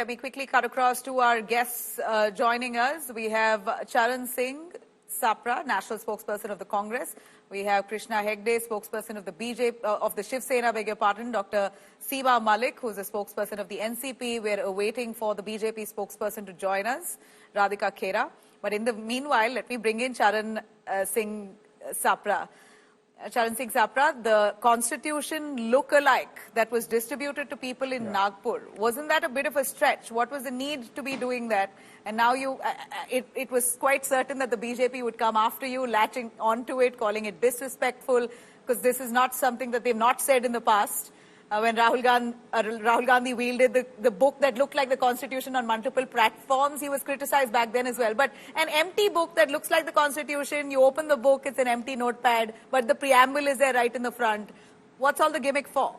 let me quickly cut across to our guests joining us. We have Charan Singh Sapra, National Spokesperson of the Congress. We have Krishna Hegde, spokesperson of the of the Shiv Sena, beg your pardon, Dr. Seema Malik, who's a spokesperson of the NCP. We're awaiting for the BJP spokesperson to join us, Radhika Khera. But in the meanwhile, let me bring in Charan Singh Sapra. Charan Singh Sapra, the constitution look-alike that was distributed to people in Nagpur, wasn't that a bit of a stretch? What was the need to be doing that? And now it was quite certain that the BJP would come after you, latching onto it, calling it disrespectful, because this is not something that they've not said in the past. When Rahul Gandhi wielded the book that looked like the Constitution on multiple platforms, he was criticized back then as well. But an empty book that looks like the Constitution, you open the book, it's an empty notepad, but the preamble is there right in the front. What's all the gimmick for?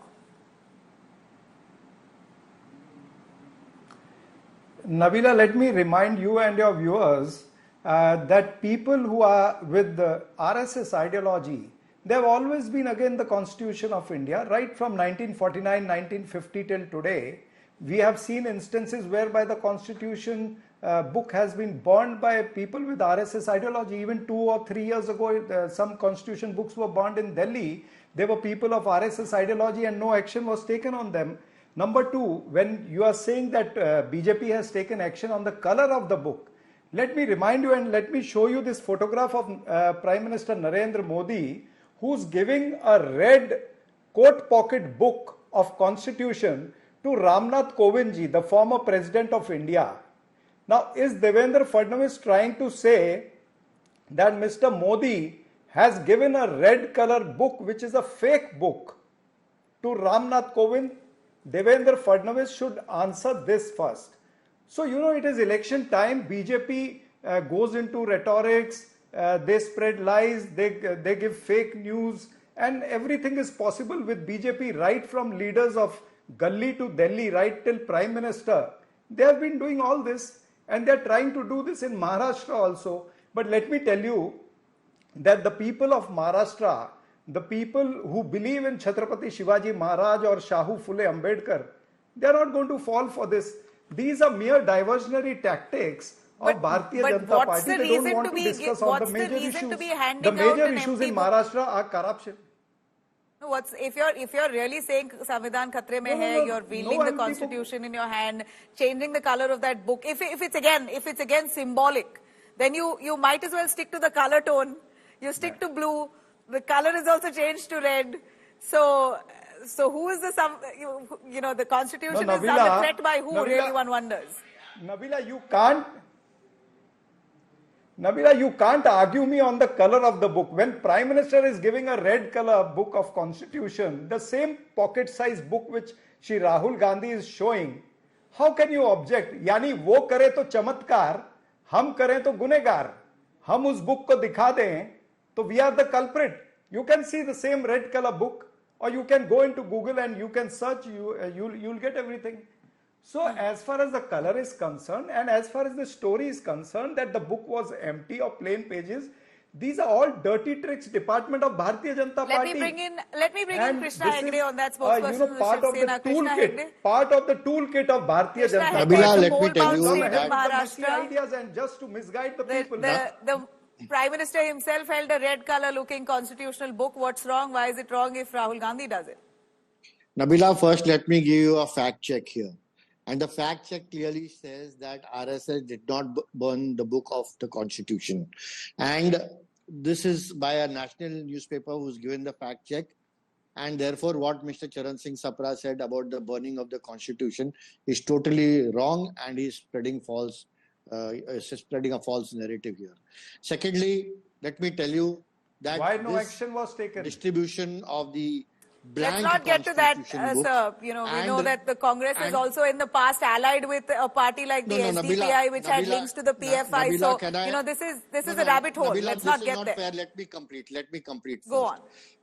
Nabila, let me remind you and your viewers that people who are with the RSS ideology, they have always been against the Constitution of India, right from 1949, 1950 till today. We have seen instances whereby the Constitution book has been burned by people with RSS ideology. Even 2 or 3 years ago, some Constitution books were burned in Delhi. They were people of RSS ideology and no action was taken on them. Number two, when you are saying that BJP has taken action on the color of the book, let me remind you and let me show you this photograph of Prime Minister Narendra Modi, who's giving a red coat pocket book of Constitution to Ramnath Kovind, the former President of India. Now, is Devendra Fadnavis trying to say that Mr. Modi has given a red color book, which is a fake book, to Ramnath Kovind? Devendra Fadnavis should answer this first. So, you know, it is election time. BJP goes into rhetorics. They spread lies, they give fake news, and everything is possible with BJP, right from leaders of Gully to Delhi, right till Prime Minister. They have been doing all this, and they are trying to do this in Maharashtra also. But let me tell you that the people of Maharashtra, the people who believe in Chhatrapati Shivaji Maharaj or Shahu Phule Ambedkar, they are not going to fall for this. These are mere diversionary tactics of Bharatiya Janata Party. They don't want to discuss all the major issues. The major issues in Maharashtra are corruption. No, if you're really saying Samvidhan Khatre mein hai, you're wielding the Constitution in your hand, changing the color of that book. If it's again symbolic, then you might as well stick to the color tone. You stick to blue. The color is also changed to red. So who is the Constitution is under threat by who? Nabila, really, one wonders. Nabila, you can't argue me on the color of the book. When Prime Minister is giving a red color book of Constitution, the same pocket size book which Shri Rahul Gandhi is showing, how can you object? यानी वो करे तो चमत्कार, हम करें तो गुनेगार. हम उस book को दिखा दें, तो we are the culprit. You can see the same red color book, or you can go into Google and you can search. You'll get everything. So as far as the color is concerned and as far as the story is concerned that the book was empty or plain pages, these are all dirty tricks, Department of Bharatiya Janata Party. Let me bring in Krishna Hegde on that spokesperson. Part of the toolkit of Bharatiya Janata Party. Nabila, let me tell you that Maharashtra ideas and just to misguide the people. The Prime Minister himself held a red color looking constitutional book. What's wrong? Why is it wrong if Rahul Gandhi does it? Nabila, first let me give you a fact check here. And the fact check clearly says that RSS did not burn the book of the Constitution. And this is by a national newspaper who's given the fact check. And therefore, what Mr. Charan Singh Sapra said about the burning of the Constitution is totally wrong, and he's spreading a false narrative here. Secondly, let me tell you that why no action was taken? Distribution of the blank. Let's not get to that, sir. You know, we know that the Congress is also in the past allied with a party like the SDPI, which had links to the PFI. Nabila, this is a rabbit hole. Nabila, let's not get there. Fair. Let me complete. Go on.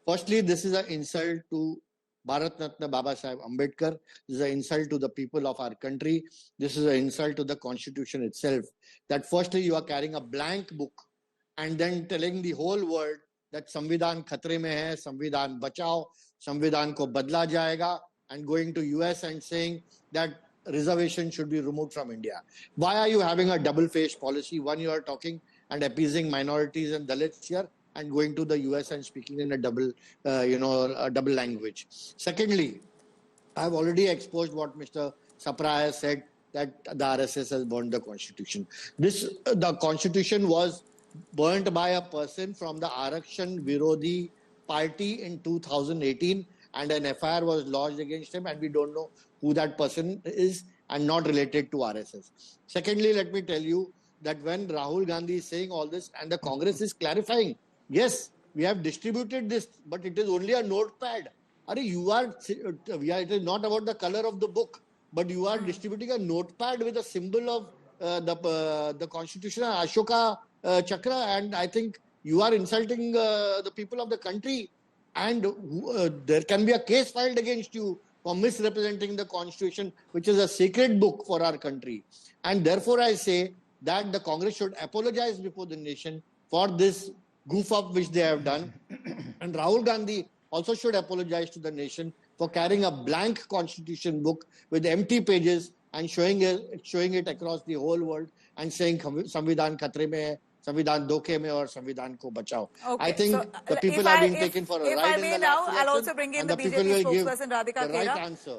Firstly, this is an insult to Bharat Ratna Baba Sahib Ambedkar. This is an insult to the people of our country. This is an insult to the Constitution itself. That firstly, you are carrying a blank book and then telling the whole world that Samvidhan khatre mein hai, Samvidhan bachao, Samvidhan ko badla jayega, and going to US and saying that reservation should be removed from India. Why are you having a double-faced policy? One, you are talking and appeasing minorities and Dalits here, and going to the US and speaking in a double, a double language. Secondly, I have already exposed what Mr. Sapra has said, that the RSS has burned the constitution. The constitution was burnt by a person from the Arakshan Virodhi party in 2018, and an FIR was lodged against him, and we don't know who that person is, and not related to RSS. Secondly, let me tell you that when Rahul Gandhi is saying all this and the Congress is clarifying, yes, we have distributed this, but it is only a notepad. It is not about the color of the book, but you are distributing a notepad with a symbol of the constitution, Ashoka Chakra, and I think you are insulting the people of the country, and there can be a case filed against you for misrepresenting the constitution, which is a sacred book for our country. And therefore I say that the Congress should apologize before the nation for this goof up which they have done, and Rahul Gandhi also should apologize to the nation for carrying a blank constitution book with empty pages and showing it across the whole world and saying Samvidhan khatre mein hai, Samvidhan dhokhe mein, or Samvidhan ko bachao. Okay. I think the people are being taken for a ride in the last election, I'll also bring in the BJP spokesperson Radhika the right Khera. answer.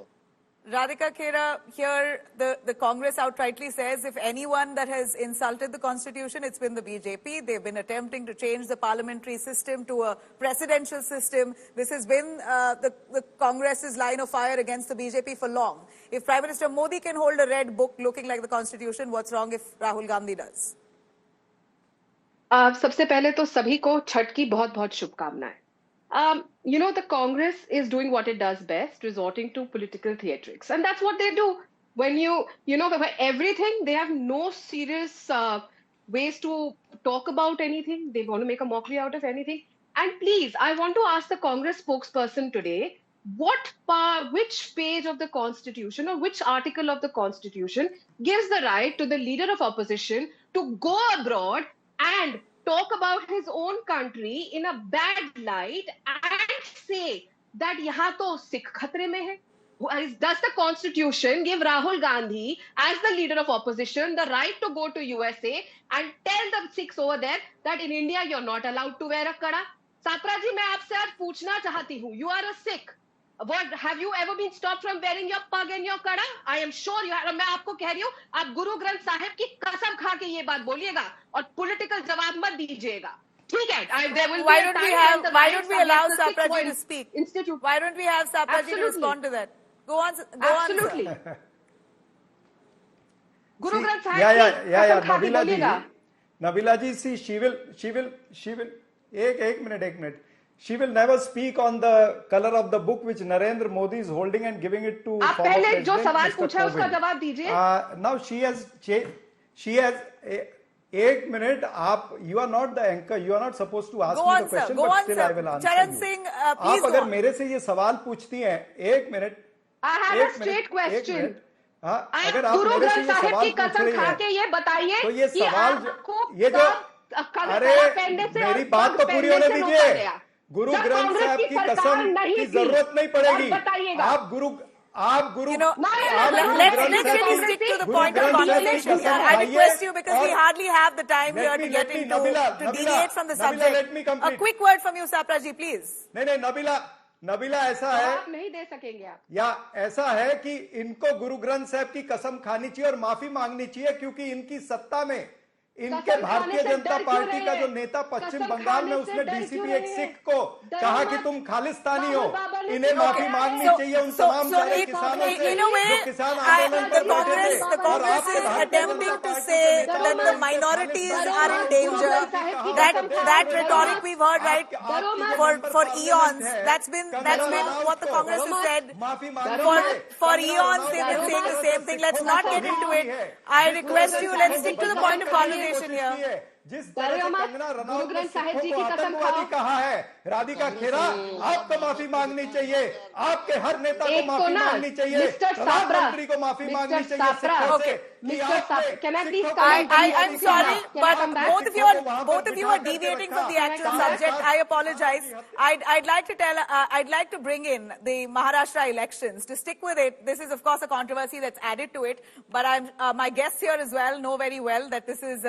Radhika Khera, here the Congress outrightly says if anyone that has insulted the Constitution, it's been the BJP. They've been attempting to change the parliamentary system to a presidential system. This has been the Congress's line of fire against the BJP for long. If Prime Minister Modi can hold a red book looking like the Constitution, what's wrong if Rahul Gandhi does? सबसे पहले तो सभी को छठ की बहुत बहुत शुभकामनाएं. The Congress is doing what it does best, resorting to political theatrics. And that's what they do. When for everything, they have no serious ways to talk about anything. They want to make a mockery out of anything. And please, I want to ask the Congress spokesperson today, which page of the Constitution or which article of the Constitution gives the right to the leader of opposition to go abroad and talk about his own country in a bad light and say that yahan to Sikh khatre mein hai? Does the Constitution give Rahul Gandhi, as the leader of opposition, the right to go to USA and tell the Sikhs over there that in India you're not allowed to wear a kada? Sapra ji, main aapse aaj पूछना चाहती हूँ. You are a Sikh. Have you ever been stopped from wearing your pug and your kada? I am sure you have. मैं आपको कह रही हूँ, आप गुरु ग्रंथ साहिब की कसम खा के ये बात बोलिएगा और पॉलिटिकल जवाब मत दीजिएगा. ठीक है? Why don't we allow Sapra ji to speak? Why don't we have Sapra ji to respond to that? Go on. Absolutely. Guru Granth Sahib ki कसम खा के बोलिएगा. Nabila ji, see, she will. एक minute. She will never speak on the color of the book which Narendra Modi is holding and giving it to आप former पहले जो President सवाल Mr. पूछा उसका Kovind. जवाब दीजिए. Now she has एक minute. You are not the anchor. You are not supposed to ask me the question, but still I will answer Charan you. Singh, आप please अगर go on. मेरे से ये सवाल पूछती हैं, एक minute. I have a straight question. हाँ, आप अगर आप गुरु मेरे से ग्रंथ ये साहिब सवाल की पूछ कसम रही खा हैं, के ये बताइए तो ये कि सवाल आपको ये जो अरे पहनने से मेरी और बात तो पग पूरी पहनने होने से रोका दीजिए. गया. गुरु जब ग्रंथ कांग्रेस साहब की की सरकार कसम नहीं की थी, जरूरत नहीं पड़ेगी. और बताइएगा. आप गुरु Let's really stick to the point of conversation here. I request you, because we hardly have the time here to get into to deviate from the subject. A quick word from you, Sapra ji, please. नहीं नबीला ऐसा है, आप नहीं दे सकेंगे आप. या ऐसा है कि इनको गुरु ग्रंथ साहब की कसम खानी चाहिए और माफी मांगनी चाहिए, क्योंकि इनकी सत्ता में इनके भारतीय जनता पार्टी का जो नेता पश्चिम बंगाल में, उसने डीसीपी एक सिख को कहा कि तुम खालिस्तानी हो. इन्हें माफी मांगनी चाहिए उन तमाम सारे किसानों से जो किसान आंदोलन पर बैठे थे. The Congress is attempting to say that the minorities are in danger. That rhetoric we've heard for eons. That's been what the Congress has said for eons. They've been saying the same thing. Let's not get into it. I request you, let's stick to the point of conversation here. जिस तरह से कंगना रनौत ने सिखों को आतंकवादी कहा है, राधिका खेरा, आपको माफी मांगनी चाहिए, आपके हर नेता को माफी मांगनी चाहिए, प्रधानमंत्री को माफी मांगनी चाहिए सिखों से। I'm sorry, but both of you are deviating from the actual subject. I apologize. I'd like to bring in the Maharashtra elections. To stick with it, this is of course a controversy that's added to it, but my guests here as well know very well that this is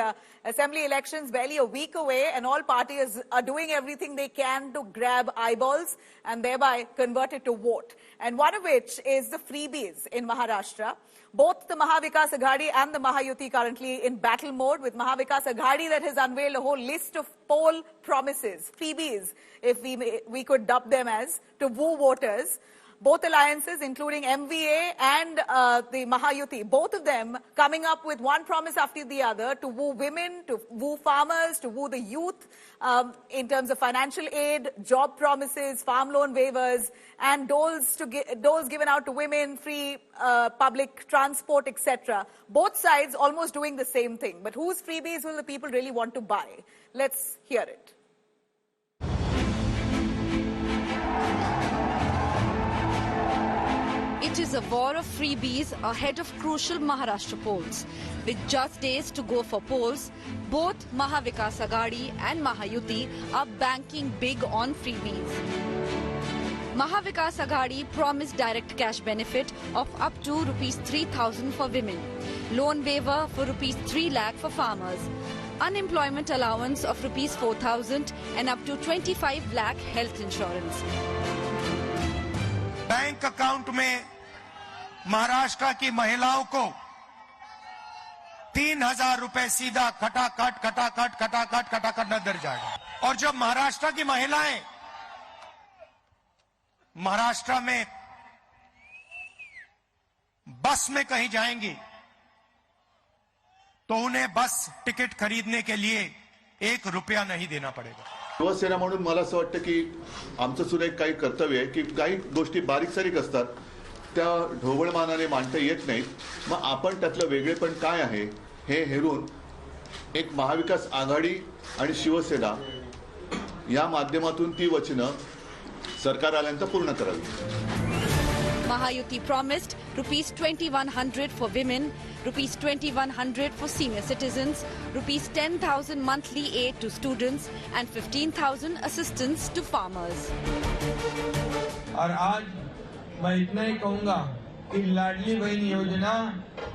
assembly elections barely a week away, and all parties are doing everything they can to grab eyeballs and thereby convert it to vote. And one of which is the freebies in Maharashtra. Both the Mahavikas Aghadi and the Mahayuti currently in battle mode, with Mahavikas Aghadi that has unveiled a whole list of poll promises, freebies, if we could dub them as, to woo voters. Both alliances, including MVA and the Mahayuti, both of them coming up with one promise after the other to woo women, to woo farmers, to woo the youth in terms of financial aid, job promises, farm loan waivers, and doles given out to women, free public transport, etc. Both sides almost doing the same thing. But whose freebies will the people really want to buy? Let's hear it. It is a war of freebies ahead of crucial Maharashtra polls. With just days to go for polls, both Mahavikas Aghadi and Mahayuti are banking big on freebies. Mahavikas Aghadi promised direct cash benefit of up to Rs 3,000 for women, loan waiver for Rs 3 lakh for farmers, unemployment allowance of Rs 4,000 and up to 25 lakh health insurance. Bank account में महाराष्ट्र की महिलाओं को 3,000 रुपए सीधा खटाखट नजर जाएगा। और जब महाराष्ट्र की महिलाएं महाराष्ट्र में बस में कहीं जाएंगी तो उन्हें बस टिकट खरीदने के लिए 1 रुपया नहीं देना पड़ेगा। शिवसेना म्हणून मला असं वाटतं की आमचं सुद्धा एक काही कर्तव्य आहे की काही गोष्टी बारीक सारीक असतात त्या ढोबळमानाने मांडता येत नाहीत, मग आपण त्यातलं वेगळेपण काय आहे हे हेरून एक महाविकास आघाडी आणि शिवसेना या माध्यमातून ती वचनं सरकार आल्यानंतर पूर्ण करावी. Mahayuti promised Rs 2,100 for women, Rs 2,100 for senior citizens, Rs 10,000 monthly aid to students and 15,000 assistance to farmers. और आज मैं इतना ही कहूँगा कि लाडली बहन योजना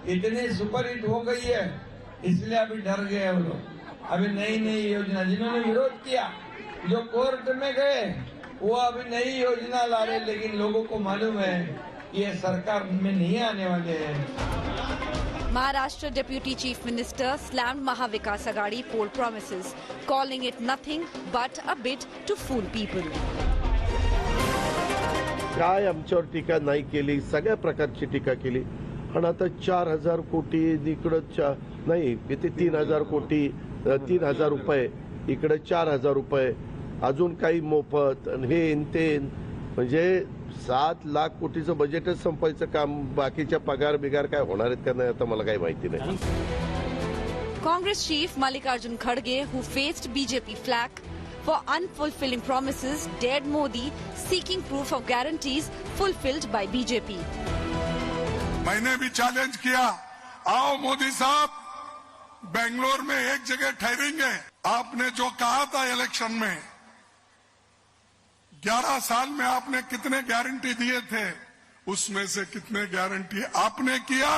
इतनी सुपरहिट हो गई है, इसलिए अभी डर गए वो लोग। अभी नई योजना जिन्होंने विरोध किया, जो कोर्ट में गए, वो अभी नई योजना ला रहे, लेकिन लोगों को मालूम है कि ये सरकार में नहीं आने वाले हैं। Maharashtra Deputy Chief Minister slammed Mahavikas Aghadi poll promises, calling it nothing but a bid to fool people. काय आमच्यावर टीका नाही केली, सगळ्या प्रकारची टीका केली, आणि आता 4,000 कोटी इकडं नाही, इथे 3,000 कोटी 3,000 रुपये, इकडे 4,000 रुपये, अजून काही मोफत हे ते, म्हणजे 7 लाख कोटीचं बजेटच संपायचं काम, बाकीच्या पगार बिगार काय होणार आहेत का नाही आता मला काही माहिती नाही. Congress chief Mallikarjun Kharge, who faced BJP flak for unfulfilling promises, dared Modi, seeking proof of guarantees fulfilled by BJP. मैंने भी चैलेंज किया, आओ मोदी साहब, बेंगलोर में एक जगह ठहरेंगे, आपने जो कहा था इलेक्शन में 11 साल में आपने कितने गारंटी दिए थे, उसमें से कितने गारंटी आपने किया,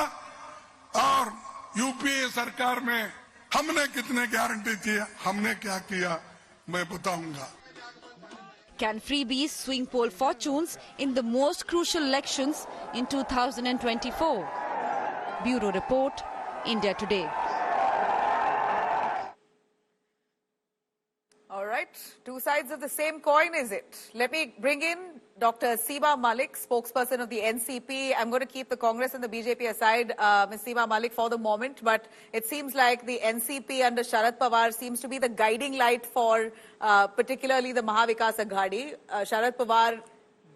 और यूपीए सरकार में हमने कितने गारंटी किया, हमने क्या किया, मैं बताऊंगा. Can freebies swing poll fortunes in the most crucial elections in 2024? Bureau Report, India Today. All right, two sides of the same coin, is it? Let me bring in Dr. Seema Malik, spokesperson of the NCP. I'm going to keep the Congress and the BJP aside, Ms. Seema Malik, for the moment, but it seems like the NCP under Sharad Pawar seems to be the guiding light for particularly the Mahavikas Aghadi. Sharad Pawar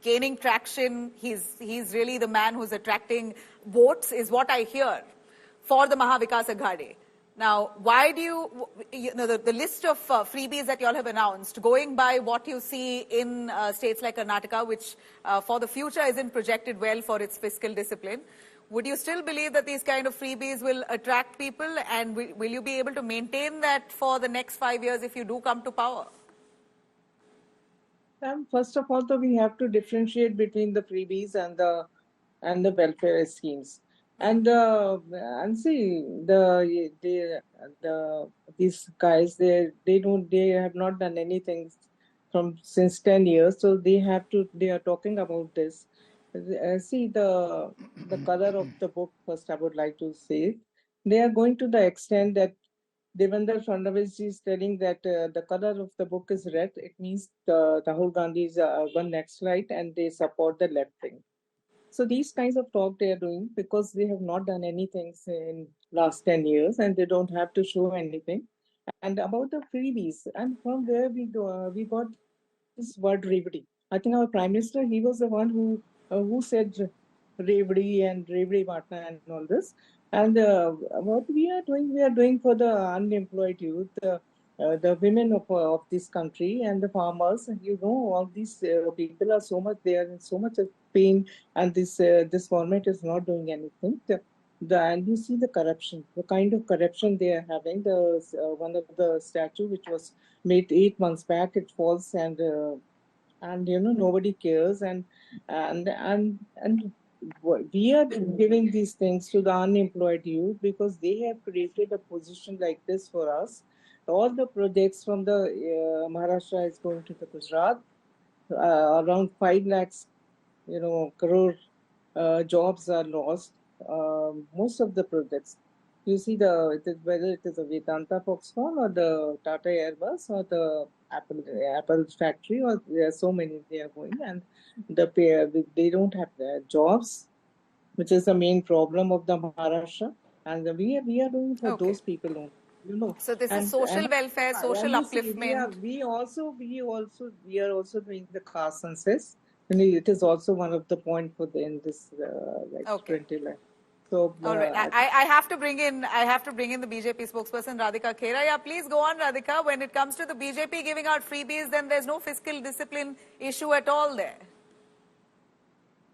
gaining traction, he's really the man who's attracting votes, is what I hear, for the Mahavikas Aghadi. Now, why do the list of freebies that you all have announced, going by what you see in states like Karnataka, which for the future isn't projected well for its fiscal discipline, would you still believe that these kind of freebies will attract people, and will you be able to maintain that for the next 5 years if you do come to power? First of all, though, we have to differentiate between the freebies and the welfare schemes. And see, these guys, they have not done anything since 10 years. So they are talking about this. See the color of the book. First, I would like to say they are going to the extent that Devendra Fadnavis is telling that the color of the book is red. It means Rahul Gandhi is urban Naxalite and they support the left wing. So these kinds of talk they are doing because they have not done anything in last 10 years and they don't have to show anything. And about the freebies, and from where we got this word reverie. I think our Prime Minister, he was the one who said reverie and reverie partner and all this. And what we are doing for the unemployed youth, the women of this country and the farmers. You know, all these people are they are in so much of pain, and this government is not doing anything. And you see the corruption, the kind of corruption they are having. The one of the statue which was made 8 months back, it falls, and you know, nobody cares, and we are giving these things to the unemployed youth because they have created a position like this for us. All the projects from the Maharashtra is going to the Gujarat. Around 5 lakhs, crore jobs are lost. Most of the projects, you see whether it is a Vedanta Foxconn or the Tata Airbus or the Apple factory, or there are so many they are going, and they don't have jobs, which is the main problem of the Maharashtra, and we are doing for those people only. So this is social welfare, social upliftment. We are also doing the caste census, and it is also one of the points in this 20 lakh. So all right, I have to bring in the BJP spokesperson Radhika Khera. Yeah, please go on, Radhika. When it comes to the BJP giving out freebies, then there's no fiscal discipline issue at all there.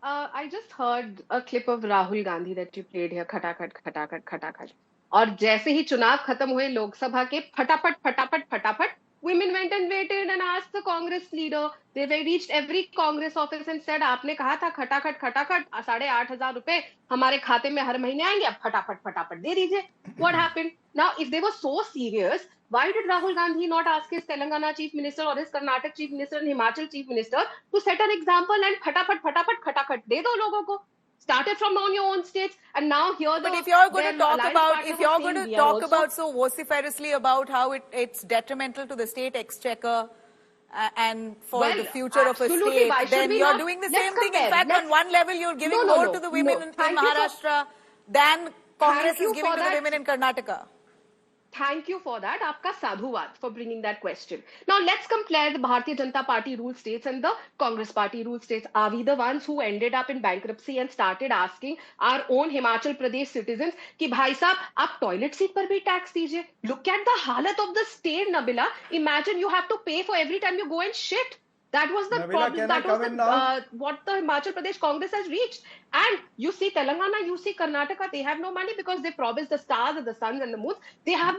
I just heard a clip of Rahul Gandhi that you played here, खटाखट खटाखट खटाखट, और जैसे ही चुनाव खत्म हुए लोकसभा के, फटाफट फटाफट फटाफट, women went and waited and asked the Congress leader. They reached every Congress office and said, आपने कहा था खटाखट खटाखट 8,500 रुपए हमारे खाते में हर महीने आएंगे, अब फटाफट फटाफट दे दीजिए. What happened? Now, if they were so serious, why did Rahul Gandhi not ask his Telangana chief minister or his Karnataka chief minister and Himachal chief minister to set an example and fatapat fatapat de do logo ko? Started from on your own states, and now here the. But if you're going to talk about so vociferously about how it's detrimental to the state exchequer and for the future of a state, then you're doing the same thing. In fact, on one level, you're giving more to the women in Maharashtra than Congress is giving to the women in Karnataka. Thank you for that. Aapka sadhuvad for bringing that question. Now let's compare the Bharatiya Janata Party ruled states and the Congress Party ruled states. Are we the ones who ended up in bankruptcy and started asking our own Himachal Pradesh citizens कि भाई साहब आप toilet seat पर भी tax दीजिए? Look at the halat of the state, Nabila. Imagine you have to pay for every time you go and shit. That was the problem. That was what the Himachal Pradesh Congress has reached. And you see Telangana, you see Karnataka, they have no money because they promised the stars and the suns and the moons. They have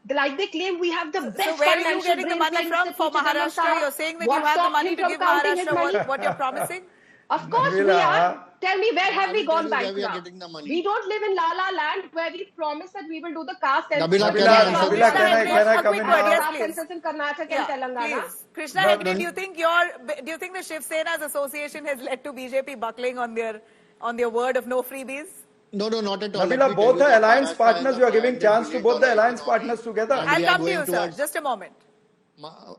they claim we have the best. So where are you getting the money from for Maharashtra? You're saying that you have the money to give Maharashtra what you're promising? Of course we are. Tell me, where have we gone bankrupt? We don't live in La La Land where we promise that we will do the caste Nabila, can I come in now? In Karnataka and Telangana. Please. Krishna Hegde, do you think the Shiv Sena's association has led to BJP buckling on their word of no freebies? No, not at all. Nabila, both the alliance partners, you are giving chance to both the alliance partners together. I'll come to you, sir. Just a moment.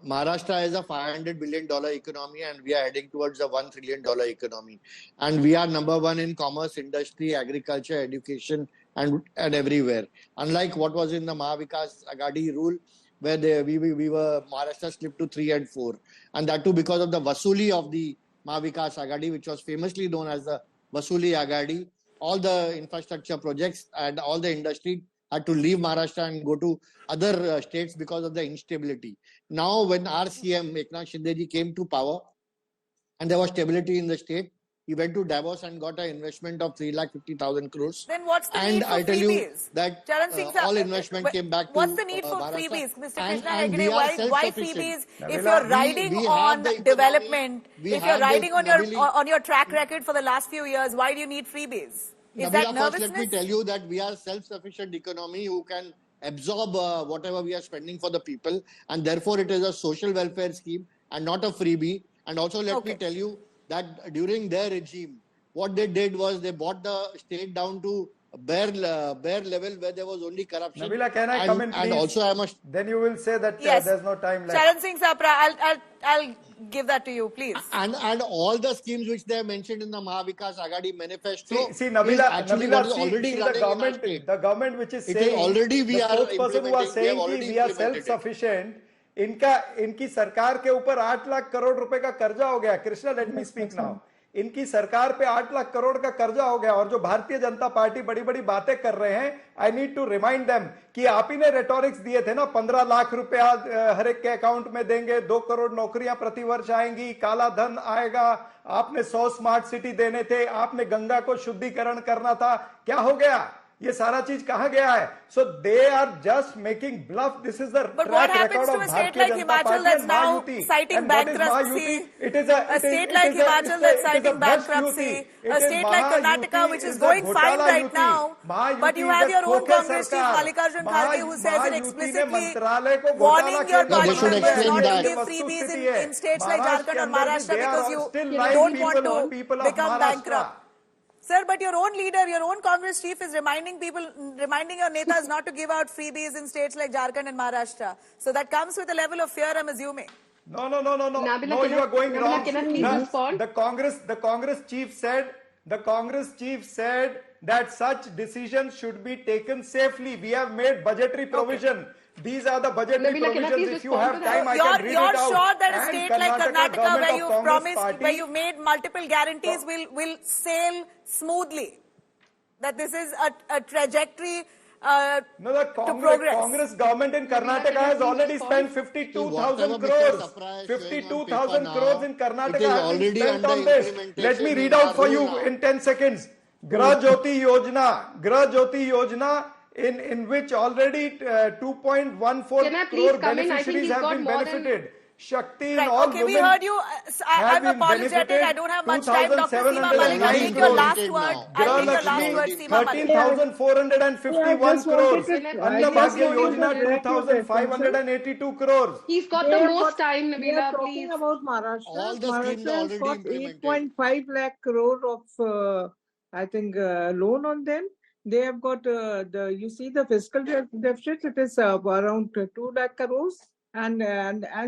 Maharashtra is a $500 billion economy, and we are heading towards a $1 trillion economy. And we are number one in commerce, industry, agriculture, education, and everywhere. Unlike what was in the Mahavikas Aghadi rule, where Maharashtra slipped to 3 and 4. And that too because of the Vasuli of the Mahavikas Aghadi, which was famously known as the Vasuli Aghadi. All the infrastructure projects and all the industry had to leave Maharashtra and go to other states because of the instability. Now, when our CM, Eknath Shinde ji, came to power and there was stability in the state, he went to Davos and got an investment of 350,000 crores. Then what's the need and for I tell freebies? you that Charan Singh, all investment came back to what's the need for Maharashtra. freebies, Mr. And Krishna we Hegde? are Why self-sufficient. freebies if Nabila, you're riding we on have the development, economy, if you're riding on Nabila, on your track record for the last few years, why do you need freebies? Is Nabila, that first nervousness? let me tell you that we are self-sufficient economy who can absorb whatever we are spending for the people, and therefore it is a social welfare scheme and not a freebie. And also let me tell you that during their regime, what they did was they brought the state down to a bare level where there was only corruption. Nabila, can I come in, please? And also I must... Then you will say that Yes. there's no time left. Charan Singh Sapra, I'll give that to you, please. And all the schemes which they have mentioned in the Mahavikas Aghadi manifesto. See, Nabila, already the government which is it saying, is already we the are spokesperson who are implementing, saying we have कि we are already implemented self-sufficient, इनकी सरकार के ऊपर 8 लाख करोड़ रुपए का कर्जा हो गया. Krishna, let me speak now. इनकी सरकार पे 8 लाख करोड़ का कर्जा हो गया और जो भारतीय जनता पार्टी बड़ी बड़ी बातें कर रहे हैं, I need to remind them कि आप ही ने रेटोरिक्स दिए थे ना, 15 लाख रुपया हर एक के अकाउंट में देंगे, 2 करोड़ नौकरियां प्रतिवर्ष आएंगी, काला धन आएगा, आपने 100 स्मार्ट सिटी देने थे, आपने गंगा को शुद्धिकरण करना था, क्या हो गया? ये सारा चीज कहां गया है? So they are just making bluff. This is the track record of Bharatiya Janata Party and Mahayuti. Citing bankruptcy. It is a state like Himachal that's citing bankruptcy. A state like Karnataka which is going fine right now. But you have your own Congress chief Mallikarjun Kharge who says it explicitly, warning your party members not to give freebies in states like Jharkhand or Maharashtra because you don't want to become bankrupt. Sir, but your own leader, your own Congress chief is reminding your netas not to give out freebies in states like Jharkhand and Maharashtra. So that comes with a level of fear, I'm assuming. No, you are going wrong. The Congress chief said that such decisions should be taken safely. We have made budgetary provision. These are the budgetary provisions. If you have time, I can read it out. You're sure that a state like Karnataka, where you've promised, where you've made multiple guarantees, will sail smoothly? That this is a trajectory to progress? Congress government in Karnataka has already spent 52,000 crores. 52,000 crores in Karnataka has been spent on this. Let me read out for you in 10 seconds. Grah Jyoti Yojana, in which already 2.14 crore beneficiaries have been benefited. Shakti in all women we heard you. I'm apologetic. I don't have much time. Dr. Seema Malik, I'll take your last word. I'll take your last word, Seema Malik. 13,451 crores. Annabhagya Yojana, 2,582 crores. He's got the most time, Nabila, We are talking about Maharashtra. All the schemes are Maharashtra has already got implemented. 8.5 lakh crore of, I think, loan on them. They have got, you see the fiscal deficit, it is around 2 lakh crores. And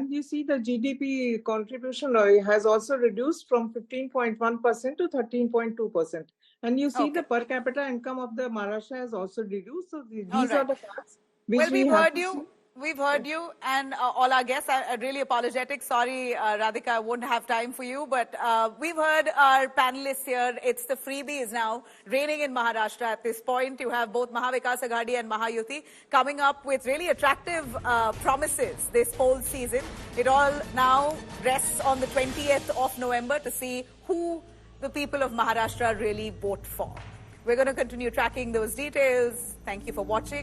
you see the GDP contribution has also reduced from 15.1% to 13.2%. And you see the per capita income of the Maharashtra has also reduced. So these are the facts which we've heard you. We've heard you and all our guests. I'm really apologetic. Sorry, Radhika, I won't have time for you. But we've heard our panelists here. It's the freebies now reigning in Maharashtra at this point. You have both Mahavikas Aghadi and Mahayuti coming up with really attractive promises this poll season. It all now rests on the 20th of November to see who the people of Maharashtra really vote for. We're going to continue tracking those details. Thank you for watching.